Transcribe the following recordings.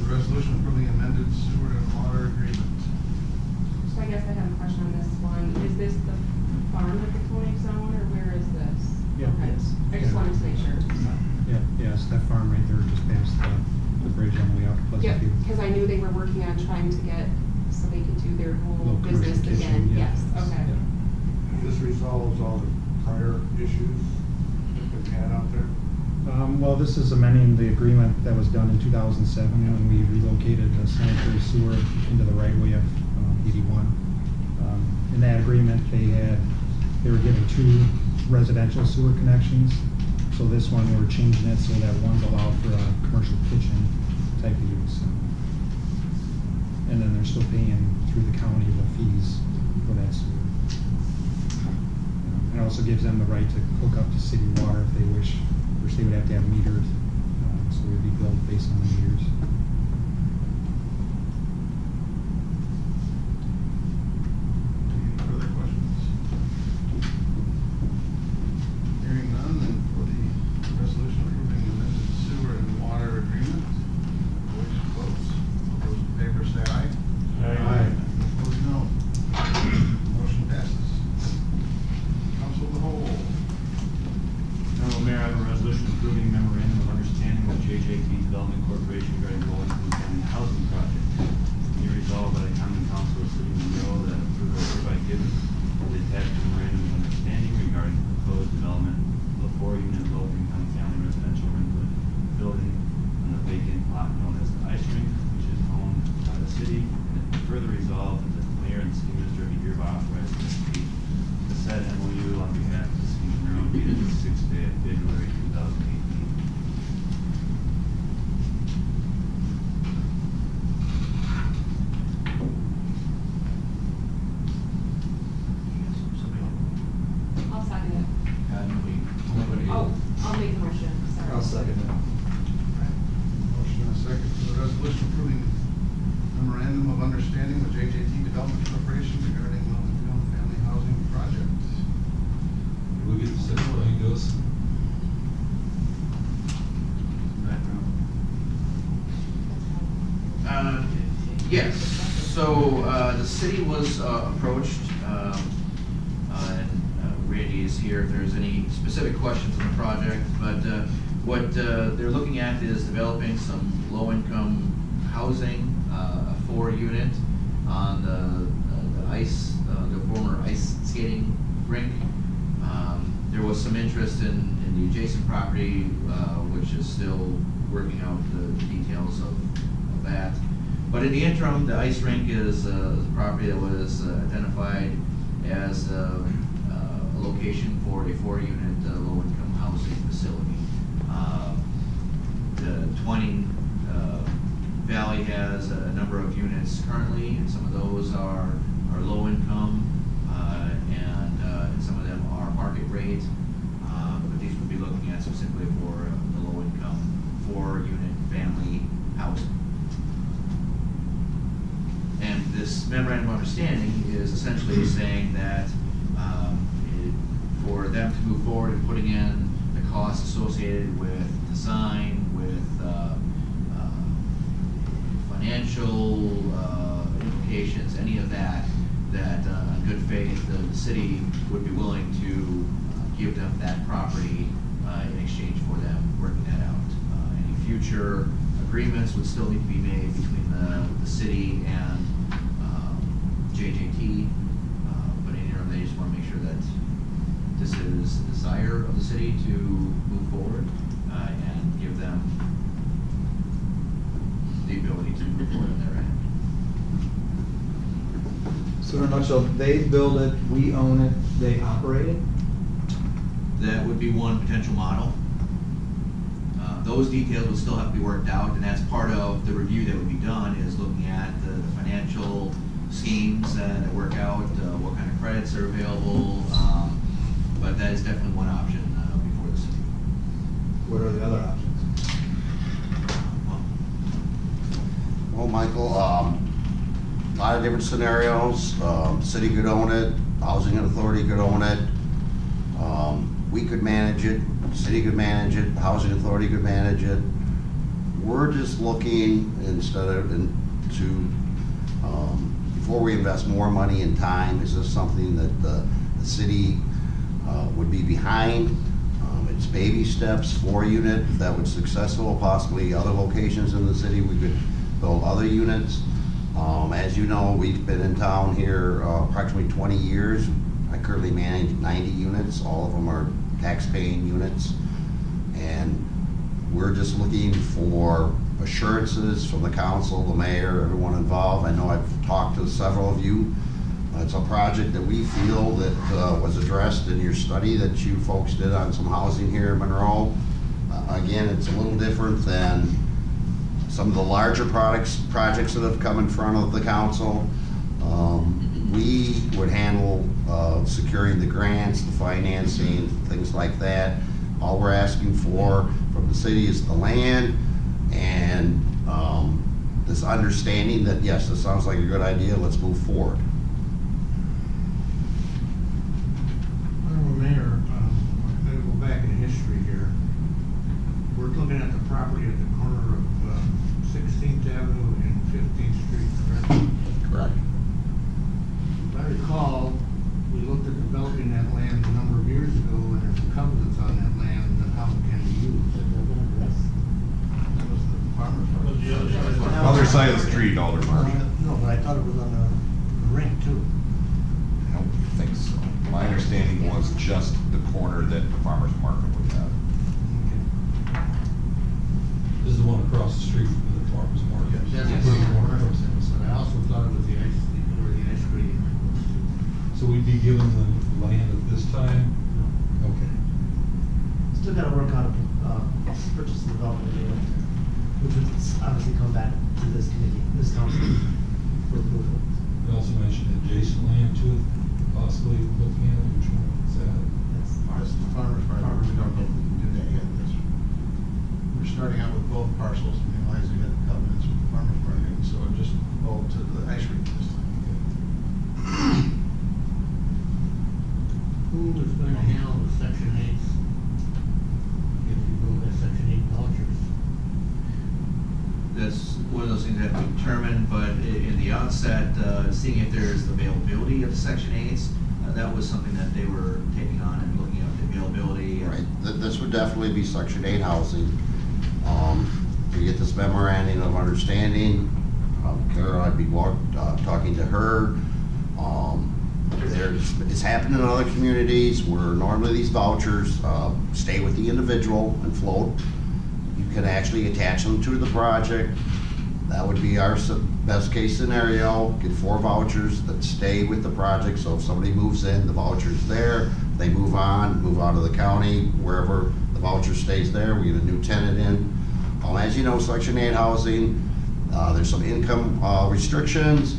the resolution approving amended sewer and water agreement. So I guess I have a question on this one. Is this the farm that the Koenig zone, or where is this? Yeah, Okay. yes. I just wanted to make sure. Yeah, yes, that farm right there just past the bridge on the way out to Pleasant Yep, View. because I knew they were working on trying to get, so they could do their whole Little commercial business kitchen, again. yeah. Yes, okay. Yeah. This resolves all the prior issues that we've had out there. Well, this is amending the agreement that was done in 2007 when we relocated the sanitary sewer into the right way of 81. In that agreement, they were given 2 residential sewer connections. So this one, we're changing it so that one's allowed for a commercial kitchen type of use. And then they're still paying through the county the fees for that sewer. It also gives them the right to hook up to city water if they wish. First, they would have to have meters, so we'd be billed based on the meters. Any further questions? Hearing none, then for the resolution approving amended sewer and water agreement, voice votes. All those in favor say aye. Aye. Opposed, no. Motion passes. Council of the whole. Honorable Mayor, I have a resolution approving memorandum of understanding with JJT Development Corporation regarding low-income family housing project. Be resolved by the Common Council of the City of Monroe that approval is hereby given for the attached memorandum of understanding regarding the proposed development of a 4-unit low-income family residential rental building on the vacant lot known as the Ice Rink, which is owned by the city. And it further resolved that the mayor and city minister be hereby authorized to execute the said MOU on behalf of the city of Monroe dated the 6th day of February 2018. I'll second it. Nobody. Oh, I'll make the motion, sorry. I'll second it. Motion and a second for the resolution approving memorandum of understanding with JJT Development Corporation regarding low-income family housing project. We'll get the second one, he goes. Yes, so the city was approached, and Randy is here if there's any specific questions on the project, but what they're looking at is developing some low-income housing, a 4-unit on the ice, the former ice skating rink. There was some interest in the adjacent property, which is still working out the details of that. But in the interim, the ice rink is a property that was identified as a location for a 4-unit low-income housing facility. The Twining Valley has a number of units currently, and some of those are low-income, and some of them are market rate. But these would be looking at specifically for the low-income 4-unit family housing. And this memorandum of understanding is essentially saying that for them to move forward in putting in the costs associated with design, with financial implications, any of that, in good faith, the city would be willing to give them that property in exchange for them working that out. Any future agreements would still need to be made between the city and JJT, but in the interim, they just want to make sure that this is the desire of the city to move forward and give them the ability to move forward on their end. So in a nutshell, they build it, we own it, they operate it? That would be one potential model. Those details would still have to be worked out, and that's part of the review that would be done, is looking at the financial schemes that work out, what kind of credits are available, but that is definitely one option before the city. What are the other options? Well, Michael, a lot of different scenarios. City could own it, housing authority could own it. We could manage it, city could manage it, housing authority could manage it. we're just looking before we invest more money and time, is this something that the city would be behind? It's baby steps, 4 unit, if that was successful, possibly other locations in the city, we could build other units. As you know, we've been in town here approximately 20 years. I currently manage 90 units. All of them are tax-paying units. And we're just looking for assurances from the council, the mayor, everyone involved. I know I've talked to several of you. It's a project that we feel that was addressed in your study that you folks did on some housing here in Monroe. Again, it's a little different than some of the larger projects that have come in front of the council. We would handle securing the grants, the financing, things like that. All we're asking for from the city is the land and this understanding that, yes, this sounds like a good idea, let's move forward. Honorable Mayor, I'm going to go back in history here. We're looking at the property at the corner of 16th Avenue and 15th Street, correct? Correct. If I recall, we looked at developing that land a number of years ago, and there's covenants on that land and how it can be used. That was the farmer's market. Other side of the street, Alderman. No, but I thought it was on the ring too. I don't think so. My understanding was just the corner that the farmer's market would have. This is the one across the street from the farmer's market. That's Yes. the corner. But I also thought it was the ice, where the ice cream was too. So we'd be given the land at this time? Okay. Still gotta work on a purchase and development agreement, which would obviously come back to this committee, this council, for approval. You also mentioned adjacent land to it, possibly looking at it, which one is that? That's That's the farmer's market. We don't do that yet. We're starting out with both parcels, and realizing we had the covenants with the farmer's market, and so it just rolled to the ice rink this time. Who is going to handle the section 8s? If you go with section 8 vouchers. That's one of those things that have to be determined, but in the outset, seeing if there's availability of Section 8s, that was something that they were taking on and looking at the availability. Right, this would definitely be Section 8 housing. We get this memorandum of understanding. Carol, I'd be talking to her. It's happened in other communities where normally these vouchers stay with the individual and float. You can actually attach them to the project. That would be our best case scenario. Get 4 vouchers that stay with the project, so if somebody moves in, the voucher's there. They move out of the county, wherever the voucher stays there, we get a new tenant in. As you know, Section 8 housing, there's some income restrictions.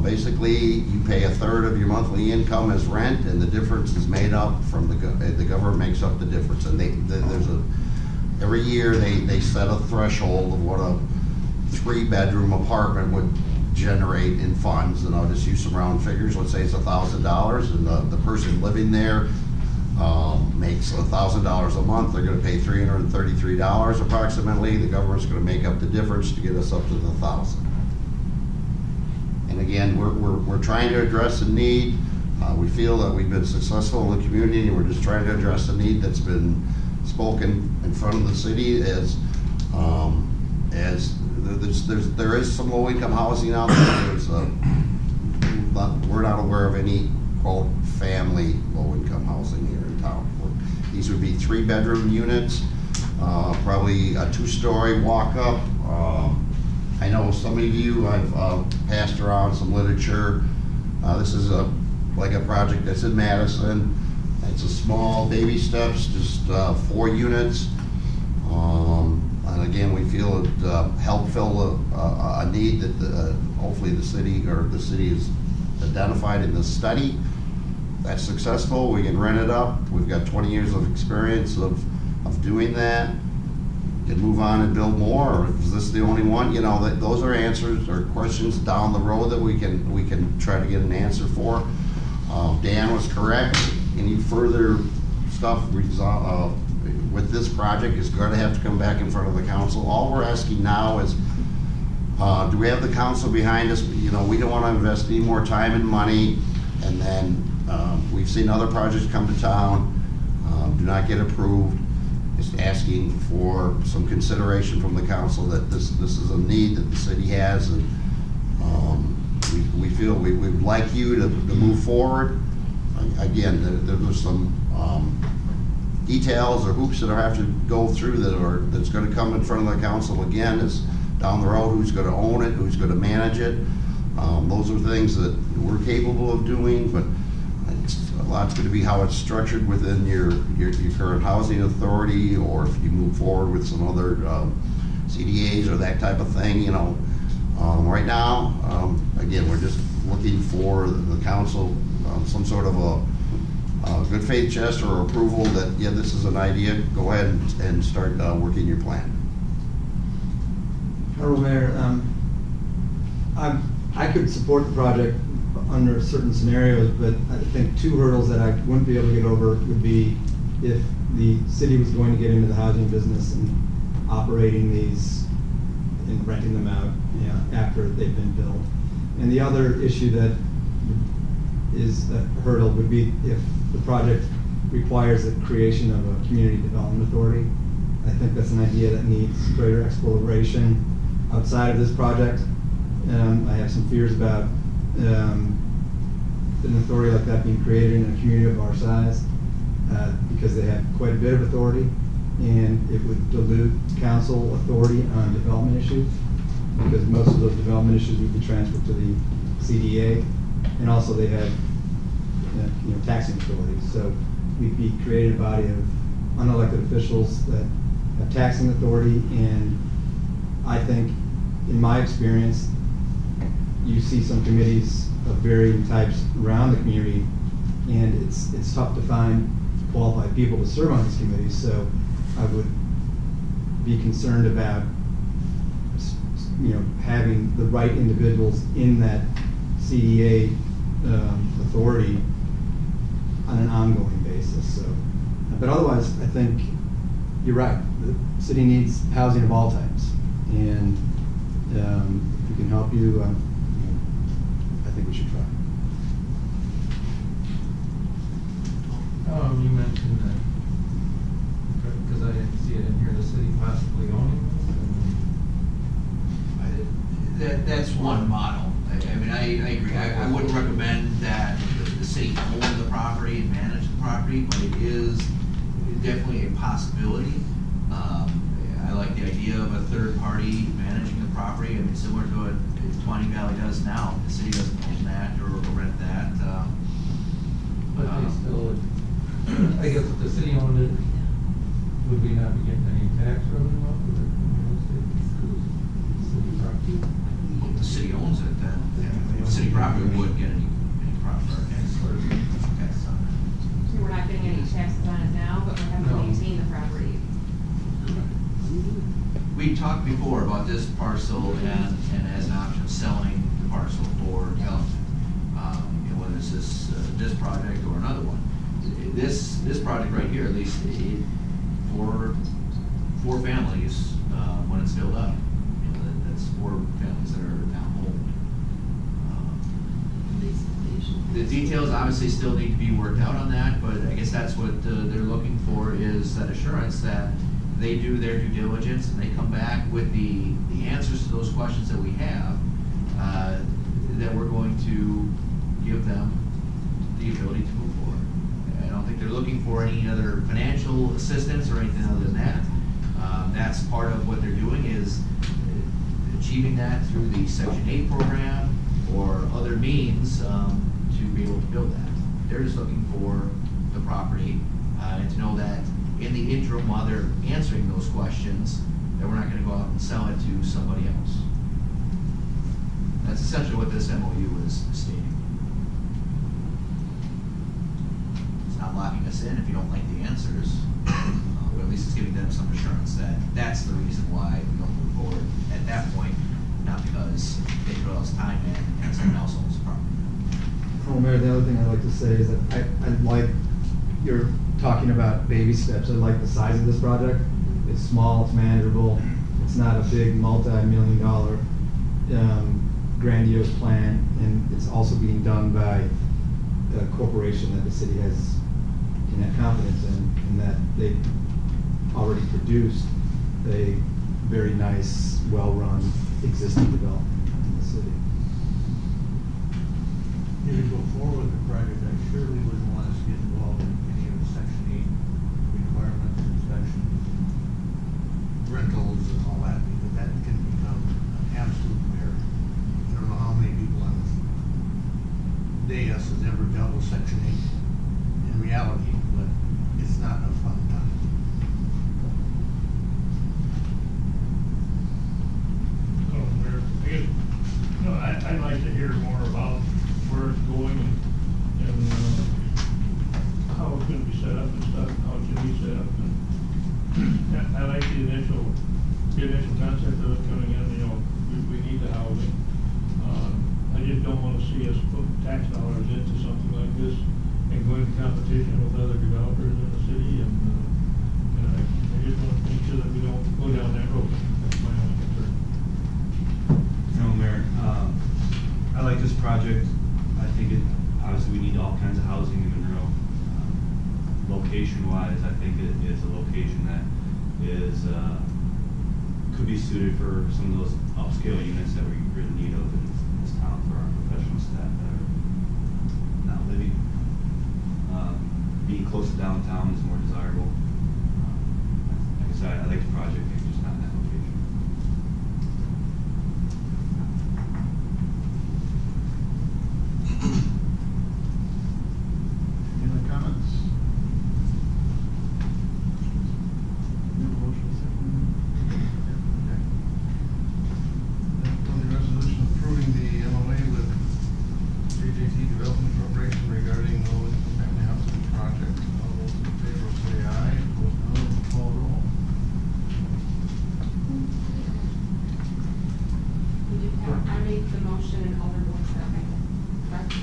Basically, you pay 1/3 of your monthly income as rent, and the difference is made up from the government makes up the difference. And every year they set a threshold of what a 3-bedroom apartment would generate in funds, and I'll just use some round figures. Let's say it's $1,000, and the person living there makes $1,000 a month. They're going to pay $333 approximately. The government's going to make up the difference to get us up to the 1,000. And again, we're trying to address a need. We feel that we've been successful in the community, and we're just trying to address a need that's been spoken in front of the city as there is some low-income housing out there. We're not aware of any, quote, family low-income housing here in town. These would be 3-bedroom units, probably a 2-story walk-up. I know some of you, I've passed around some literature. This is like a project that's in Madison. It's a small baby steps, just 4 units. And again, we feel it help fill a need that hopefully the city has identified in this study. That's successful. We can rent it up. We've got 20 years of experience of doing that. Can move on and build more, or is this the only one? You know, those are answers or questions down the road that we can try to get an answer for. Dan was correct. Any further stuff with this project is gonna have to come back in front of the council. All we're asking now is, do we have the council behind us? You know, we don't wanna invest any more time and money, and then, we've seen other projects come to town, do not get approved. Just asking for some consideration from the council that this is a need that the city has, and we feel we would like you to move forward. Again, there's some details or hoops that I have to go through that's going to come in front of the council again. Is down the road, who's going to own it, who's going to manage it. Those are things that we're capable of doing, but a lot's going to be how it's structured within your current housing authority, or if you move forward with some other CDAs or that type of thing. You know, right now, again, we're just looking for the council some sort of a good faith gesture or approval that, yeah, this is an idea. Go ahead and start working your plan. Honorable Mayor, I could support the project under certain scenarios, but I think two hurdles that I wouldn't be able to get over would be if the city was going to get into the housing business and operating these and renting them out, you know, after they've been built. And the other issue that is a hurdle would be if the project requires the creation of a community development authority. I think that's an idea that needs greater exploration outside of this project. I have some fears about an authority like that being created in a community of our size, because they have quite a bit of authority, and it would dilute council authority on development issues, because most of those development issues would be transferred to the CDA, and also they have taxing authority. So we'd be creating a body of unelected officials that have taxing authority, and I think, in my experience, you see some committees of varying types around the community, and it's tough to find qualified people to serve on these committees. So I would be concerned about, having the right individuals in that CDA authority on an ongoing basis. So, but otherwise, I think you're right. The city needs housing of all types, and if we can help you, I think we should try. You mentioned that, because I didn't see it in here, the city possibly owning this. That's one model. I mean, I agree. I wouldn't recommend that the city own the property and manage the property, but it is definitely a possibility. I like the idea of a third party managing the property. I mean, similar to what Tawny Valley does now. The city doesn't own that or rent that. But they still, I guess if the city owned it, would we not be getting any tax revenue off of it? City property? Well, if the city owns it, then the city property wouldn't get any profit or tax on it. So we're not getting any taxes on it now, but we're having to maintain the property. We talked before about this parcel and as an option of selling the parcel for development. Whether it's this project or another one. This project right here, at least four families when it's filled up. That's 4 families that are now home. The details obviously still need to be worked out on that, but I guess that's what they're looking for, is that assurance that they do their due diligence and they come back with the answers to those questions that we have, that we're going to give them the ability to move forward. I don't think they're looking for any other financial assistance or anything other than that. That's part of what they're doing, is achieving that through the Section 8 program or other means to be able to build that. They're just looking for the property and to know that in the interim, while they're answering those questions, that we're not going to go out and sell it to somebody else. That's essentially what this MOU is stating. It's not locking us in if you don't like the answers, but at least it's giving them some assurance that that's the reason why we don't move forward at that point, not because they put all this time in and someone else owns the property. Mayor, the other thing I'd like to say is that I like your talking about baby steps. I like the size of this project. It's small, it's manageable, it's not a big multi-million-dollar grandiose plan, and it's also being done by a corporation that the city can have confidence in that they already produced a very nice, well-run existing development in the city. If you go forward with the project, I surely wouldn't want us to get involved in any of the Section 8 requirements, inspections, rentals and all that, because that can become an absolute mare. I don't know how many people on this dais has ever dealt with Section 8 in reality, but it's not a fun time. I'd like to hear more about where it's going and how it's gonna be set up and stuff, how it should be set up. And I like the initial concept of it coming in, we need the housing. I just don't wanna see us put tax dollars into something like this and go into competition with other developers in the city, and I just wanna make sure that we don't go down that road. That's my only concern. Mayor, I like this project. I think obviously we need all kinds of housing in Monroe. Location-wise, I think it is a location that could be suited for some of those upscale units that we really need of in this town for our professional staff that are not living. Being close to downtown is more desirable. Like I said, I like the project, it's just not in that location. Any other comments? On the resolution approving the MOA with JJT Development Corporation regarding the low-income family housing project. All those in favor say aye, opposed no, call roll. I made the motion and Alderman second, correct?